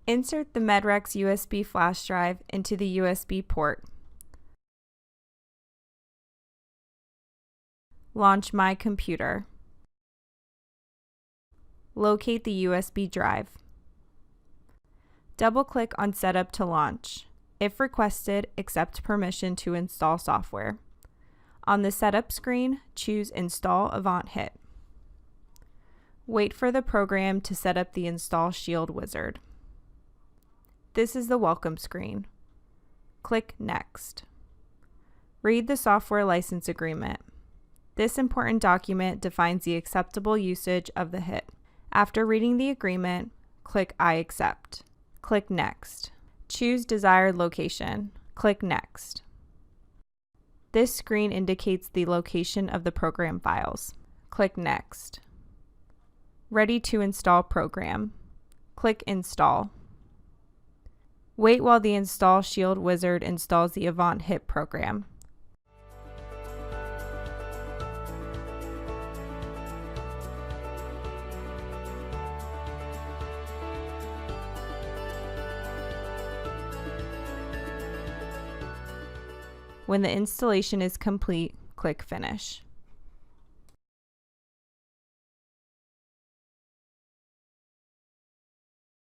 Insert the MedRx USB flash drive into the USB port. Launch My Computer. Locate the USB drive. Double-click on Setup to launch. If requested, accept permission to install software. On the Setup screen, choose Install Avant Hit. Wait for the program to set up the Install Shield wizard. This is the welcome screen. Click Next. Read the software license agreement. This important document defines the acceptable usage of the HIT. After reading the agreement, click I accept. Click Next. Choose desired location. Click Next. This screen indicates the location of the program files. Click Next. Ready to install program. Click Install. Wait while the Install Shield wizard installs the Avant HIT program. When the installation is complete, click Finish.